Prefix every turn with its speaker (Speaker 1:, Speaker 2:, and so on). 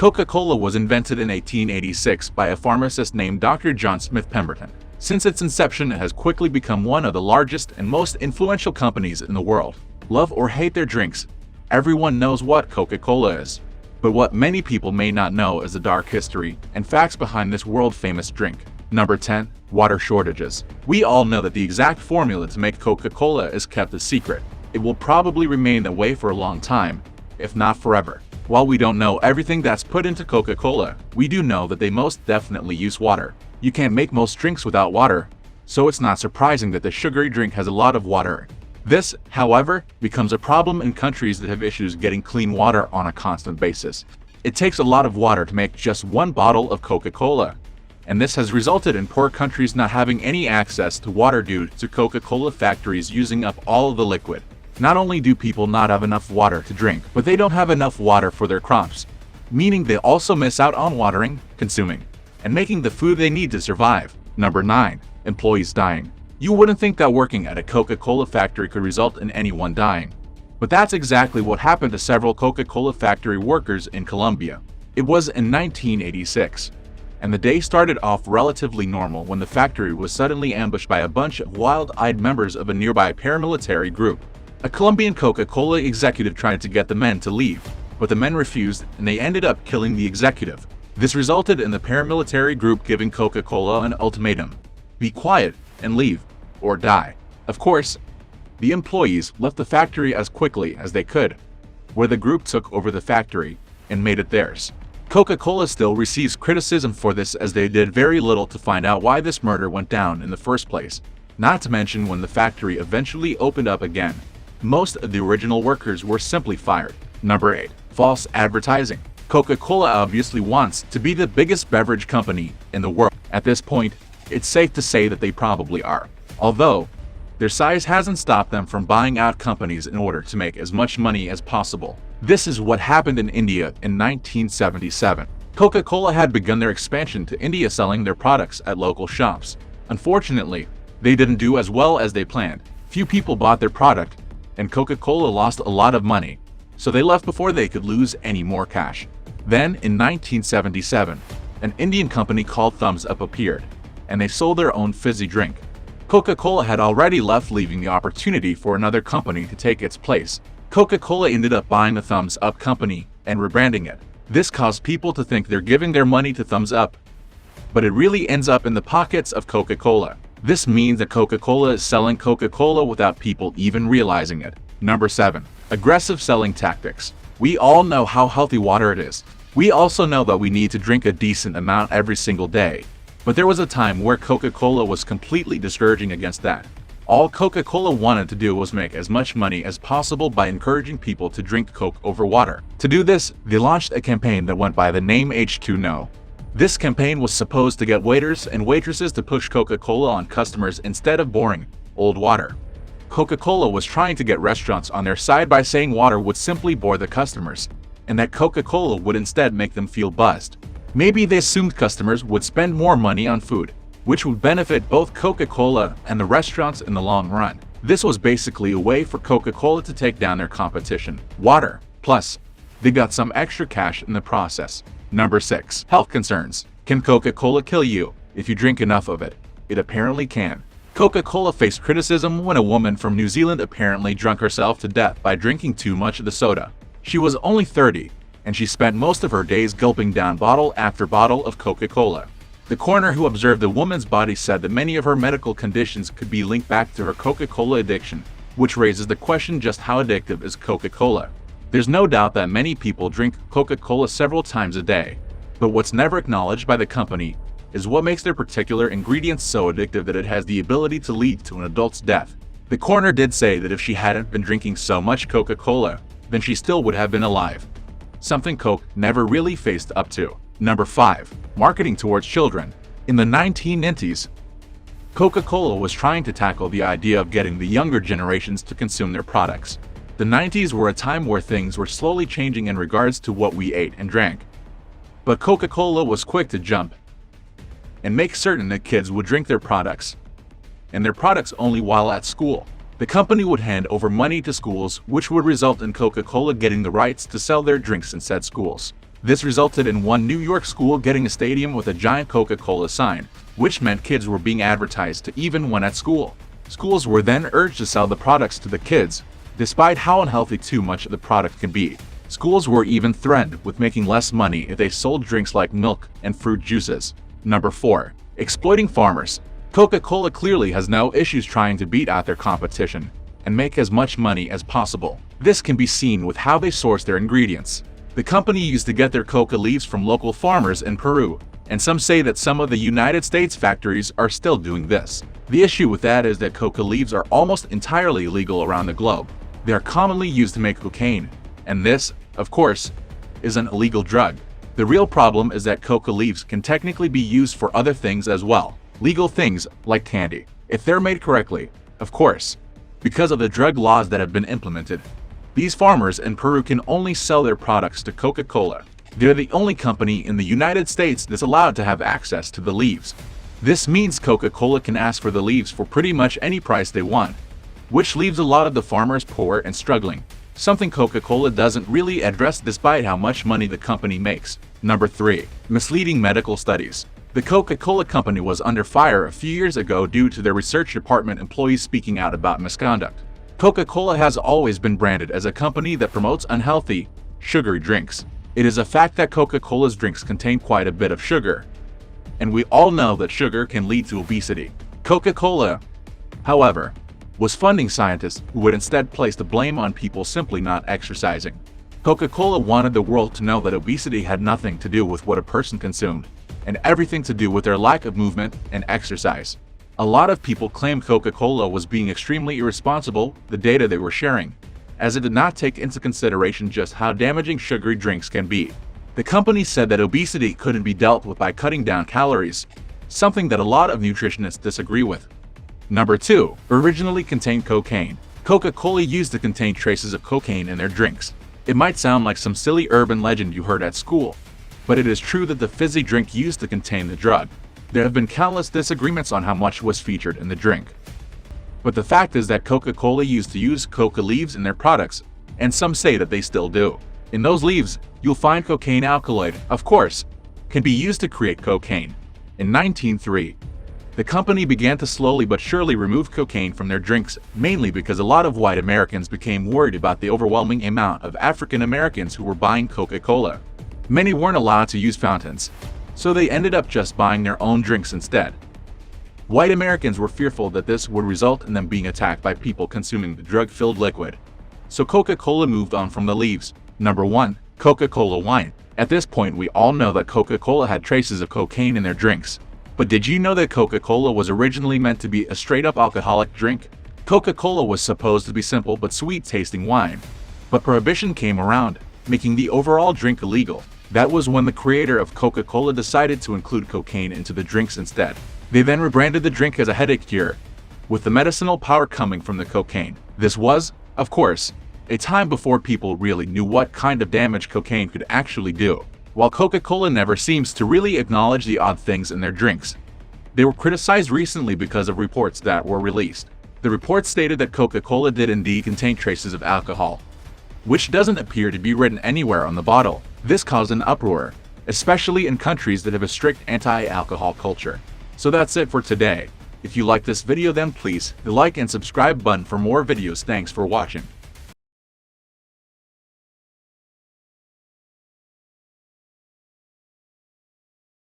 Speaker 1: Coca-Cola was invented in 1886 by a pharmacist named Dr. John Smith Pemberton. Since its inception, it has quickly become one of the largest and most influential companies in the world. Love or hate their drinks, everyone knows what Coca-Cola is. But what many people may not know is the dark history and facts behind this world-famous drink. Number 10. Water shortages. We all know that the exact formula to make Coca-Cola is kept a secret. It will probably remain that way for a long time, if not forever. While we don't know everything that's put into Coca-Cola, we do know that they most definitely use water. You can't make most drinks without water, so it's not surprising that the sugary drink has a lot of water. This, however, becomes a problem in countries that have issues getting clean water on a constant basis. It takes a lot of water to make just one bottle of Coca-Cola, and this has resulted in poor countries not having any access to water due to Coca-Cola factories using up all of the liquid. Not only do people not have enough water to drink, but they don't have enough water for their crops, meaning they also miss out on watering, consuming, and making the food they need to survive. Number 9. Employees dying. You wouldn't think that working at a Coca-Cola factory could result in anyone dying, but that's exactly what happened to several Coca-Cola factory workers in Colombia. It was in 1986, and the day started off relatively normal when the factory was suddenly ambushed by a bunch of wild-eyed members of a nearby paramilitary group. A Colombian Coca-Cola executive tried to get the men to leave, but the men refused and they ended up killing the executive. This resulted in the paramilitary group giving Coca-Cola an ultimatum: be quiet and leave, or die. Of course, the employees left the factory as quickly as they could, where the group took over the factory and made it theirs. Coca-Cola still receives criticism for this, as they did very little to find out why this murder went down in the first place. Not to mention, when the factory eventually opened up again, most of the original workers were simply fired. Number 8. False advertising. Coca-Cola obviously wants to be the biggest beverage company in the world. At this point, it's safe to say that they probably are. Although, their size hasn't stopped them from buying out companies in order to make as much money as possible. This is what happened in India in 1977. Coca-Cola had begun their expansion to India, selling their products at local shops. Unfortunately, they didn't do as well as they planned. Few people bought their product, and Coca-Cola lost a lot of money, so they left before they could lose any more cash. Then, in 1977, an Indian company called Thumbs Up appeared, and they sold their own fizzy drink. Coca-Cola had already left, leaving the opportunity for another company to take its place. Coca-Cola ended up buying the Thumbs Up company and rebranding it. This caused people to think they're giving their money to Thumbs Up, but it really ends up in the pockets of Coca-Cola. This means that Coca-Cola is selling Coca-Cola without people even realizing it. Number 7. Aggressive selling tactics. We all know how healthy water it is. We also know that we need to drink a decent amount every single day. But there was a time where Coca-Cola was completely discouraging against that. All Coca-Cola wanted to do was make as much money as possible by encouraging people to drink Coke over water. To do this, they launched a campaign that went by the name H2No. This campaign was supposed to get waiters and waitresses to push Coca-Cola on customers instead of boring, old water. Coca-Cola was trying to get restaurants on their side by saying water would simply bore the customers, and that Coca-Cola would instead make them feel buzzed. Maybe they assumed customers would spend more money on food, which would benefit both Coca-Cola and the restaurants in the long run. This was basically a way for Coca-Cola to take down their competition, water. Plus, they got some extra cash in the process. Number 6. Health concerns. Can Coca-Cola kill you if you drink enough of it? It apparently can. Coca-Cola faced criticism when a woman from New Zealand apparently drank herself to death by drinking too much of the soda. She was only 30, and she spent most of her days gulping down bottle after bottle of Coca-Cola. The coroner who observed the woman's body said that many of her medical conditions could be linked back to her Coca-Cola addiction, which raises the question: just how addictive is Coca-Cola? There's no doubt that many people drink Coca-Cola several times a day, but what's never acknowledged by the company is what makes their particular ingredient so addictive that it has the ability to lead to an adult's death. The coroner did say that if she hadn't been drinking so much Coca-Cola, then she still would have been alive, something Coke never really faced up to. Number 5. Marketing towards children. In the 1990s, Coca-Cola was trying to tackle the idea of getting the younger generations to consume their products. The 90s were a time where things were slowly changing in regards to what we ate and drank. But Coca-Cola was quick to jump and make certain that kids would drink their products, and their products only while at school. The company would hand over money to schools, which would result in Coca-Cola getting the rights to sell their drinks in said schools. This resulted in one New York school getting a stadium with a giant Coca-Cola sign, which meant kids were being advertised to even when at school. Schools were then urged to sell the products to the kids, despite how unhealthy too much of the product can be. Schools were even threatened with making less money if they sold drinks like milk and fruit juices. Number 4. Exploiting farmers. Coca-Cola clearly has no issues trying to beat out their competition and make as much money as possible. This can be seen with how they source their ingredients. The company used to get their coca leaves from local farmers in Peru, and some say that some of the United States factories are still doing this. The issue with that is that coca leaves are almost entirely illegal around the globe. They are commonly used to make cocaine, and this, of course, is an illegal drug. The real problem is that coca leaves can technically be used for other things as well. Legal things like candy, if they're made correctly, of course. Because of the drug laws that have been implemented, these farmers in Peru can only sell their products to Coca-Cola. They're the only company in the United States that's allowed to have access to the leaves. This means Coca-Cola can ask for the leaves for pretty much any price they want, which leaves a lot of the farmers poor and struggling, something Coca-Cola doesn't really address despite how much money the company makes. Number 3. Misleading medical studies. The Coca-Cola company was under fire a few years ago due to their research department employees speaking out about misconduct. Coca-Cola has always been branded as a company that promotes unhealthy, sugary drinks. It is a fact that Coca-Cola's drinks contain quite a bit of sugar, and we all know that sugar can lead to obesity. Coca-Cola, however, was funding scientists who would instead place the blame on people simply not exercising. Coca-Cola wanted the world to know that obesity had nothing to do with what a person consumed, and everything to do with their lack of movement and exercise. A lot of people claimed Coca-Cola was being extremely irresponsible with the data they were sharing, as it did not take into consideration just how damaging sugary drinks can be. The company said that obesity couldn't be dealt with by cutting down calories, something that a lot of nutritionists disagree with. Number 2. Originally contained cocaine. Coca-Cola used to contain traces of cocaine in their drinks. It might sound like some silly urban legend you heard at school, but it is true that the fizzy drink used to contain the drug. There have been countless disagreements on how much was featured in the drink. But the fact is that Coca-Cola used to use coca leaves in their products, and some say that they still do. In those leaves, you'll find cocaine alkaloid, of course, can be used to create cocaine. In 1903, the company began to slowly but surely remove cocaine from their drinks, mainly because a lot of white Americans became worried about the overwhelming amount of African Americans who were buying Coca-Cola. Many weren't allowed to use fountains, so they ended up just buying their own drinks instead. White Americans were fearful that this would result in them being attacked by people consuming the drug-filled liquid, so Coca-Cola moved on from the leaves. Number 1. Coca-Cola wine. At this point, we all know that Coca-Cola had traces of cocaine in their drinks. But did you know that Coca-Cola was originally meant to be a straight-up alcoholic drink? Coca-Cola was supposed to be simple but sweet-tasting wine. But Prohibition came around, making the overall drink illegal. That was when the creator of Coca-Cola decided to include cocaine into the drinks instead. They then rebranded the drink as a headache cure, with the medicinal power coming from the cocaine. This was, of course, a time before people really knew what kind of damage cocaine could actually do. While Coca-Cola never seems to really acknowledge the odd things in their drinks, they were criticized recently because of reports that were released. The report stated that Coca-Cola did indeed contain traces of alcohol, which doesn't appear to be written anywhere on the bottle. This caused an uproar, especially in countries that have a strict anti-alcohol culture. So that's it for today. If you like this video, then please hit the like and subscribe button for more videos. Thanks for watching.